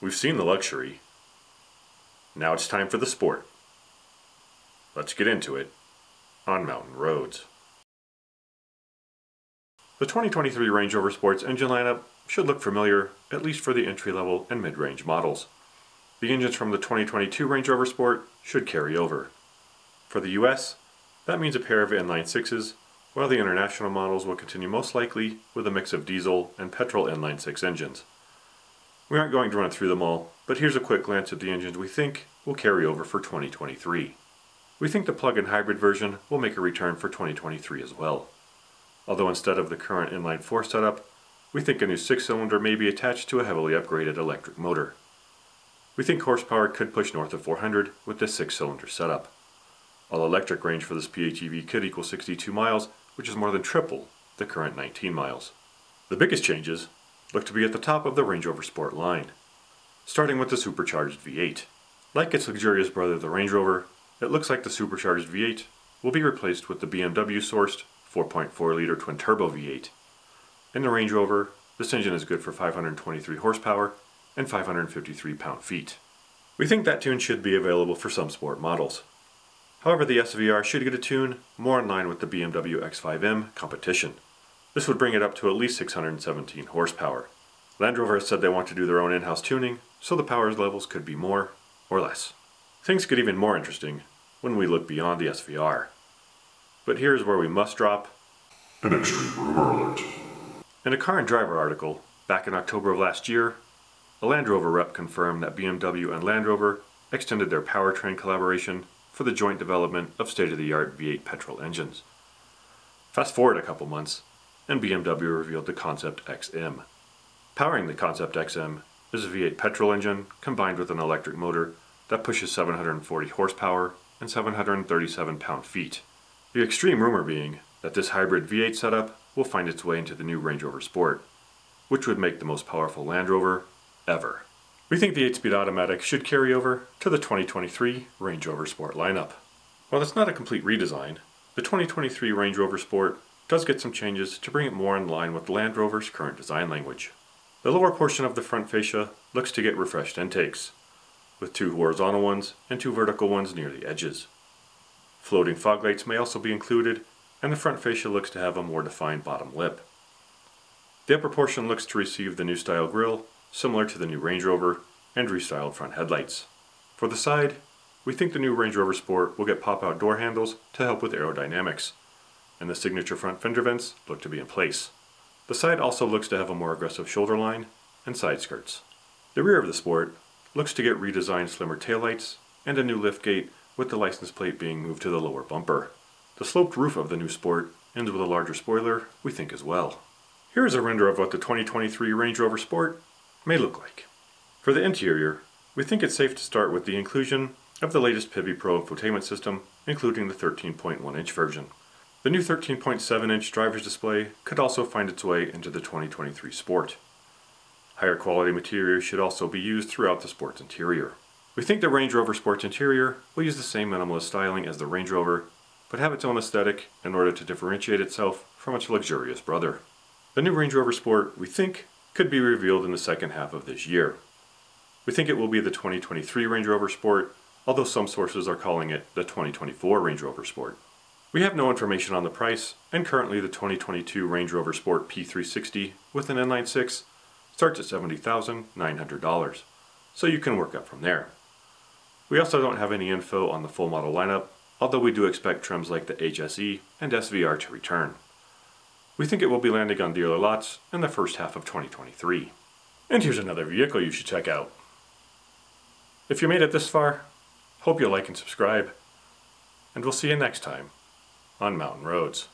We've seen the luxury. Now it's time for the sport. Let's get into it on Mountain Roads. The 2023 Range Rover Sport's engine lineup should look familiar, at least for the entry-level and mid-range models. The engines from the 2022 Range Rover Sport should carry over. For the US, that means a pair of inline-sixes, while the international models will continue most likely with a mix of diesel and petrol inline-six engines. We aren't going to run through them all, but here's a quick glance at the engines we think will carry over for 2023. We think the plug-in hybrid version will make a return for 2023 as well. Although instead of the current inline-4 setup, we think a new 6-cylinder may be attached to a heavily upgraded electric motor. We think horsepower could push north of 400 with this 6-cylinder setup. All-electric range for this PHEV could equal 62 miles, which is more than triple the current 19 miles. The biggest changes look to be at the top of the Range Rover Sport line, starting with the supercharged V8. Like its luxurious brother the Range Rover, it looks like the supercharged V8 will be replaced with the BMW-sourced 4.4-liter twin-turbo V8. In the Range Rover, this engine is good for 523 horsepower and 553 pound-feet. We think that tune should be available for some sport models. However, the SVR should get a tune more in line with the BMW X5M competition. This would bring it up to at least 617 horsepower. Land Rover has said they want to do their own in-house tuning, so the power levels could be more or less. Things get even more interesting when we look beyond the SVR. But here's where we must drop an extreme rumor alert. In a Car and Driver article, back in October of last year, a Land Rover rep confirmed that BMW and Land Rover extended their powertrain collaboration for the joint development of state-of-the-art V8 petrol engines. Fast forward a couple months, and BMW revealed the Concept XM. Powering the Concept XM is a V8 petrol engine combined with an electric motor that pushes 740 horsepower and 737 pound-feet. The extreme rumor being that this hybrid V8 setup will find its way into the new Range Rover Sport, which would make the most powerful Land Rover ever. We think the 8-speed automatic should carry over to the 2023 Range Rover Sport lineup. While it's not a complete redesign, the 2023 Range Rover Sport does get some changes to bring it more in line with Land Rover's current design language. The lower portion of the front fascia looks to get refreshed intakes, with 2 horizontal ones and 2 vertical ones near the edges. Floating fog lights may also be included, and the front fascia looks to have a more defined bottom lip. The upper portion looks to receive the new style grille, similar to the new Range Rover, and restyled front headlights. For the side, we think the new Range Rover Sport will get pop-out door handles to help with aerodynamics, and the signature front fender vents look to be in place. The side also looks to have a more aggressive shoulder line and side skirts. The rear of the Sport looks to get redesigned slimmer taillights and a new liftgate with the license plate being moved to the lower bumper. The sloped roof of the new Sport ends with a larger spoiler, we think as well. Here is a render of what the 2023 Range Rover Sport may look like. For the interior, we think it's safe to start with the inclusion of the latest PHEV Pro infotainment system, including the 13.1-inch version. The new 13.7-inch driver's display could also find its way into the 2023 Sport. Higher quality materials should also be used throughout the Sport's interior. We think the Range Rover Sport's interior will use the same minimalist styling as the Range Rover, but have its own aesthetic in order to differentiate itself from its luxurious brother. The new Range Rover Sport, we think, could be revealed in the second half of this year. We think it will be the 2023 Range Rover Sport, although some sources are calling it the 2024 Range Rover Sport. We have no information on the price, and currently the 2022 Range Rover Sport P360 with an inline-6 starts at $70,900, so you can work up from there. We also don't have any info on the full model lineup, although we do expect trims like the HSE and SVR to return. We think it will be landing on dealer lots in the first half of 2023. And here's another vehicle you should check out. If you made it this far, hope you'll like and subscribe, and we'll see you next time on Mountain Roads.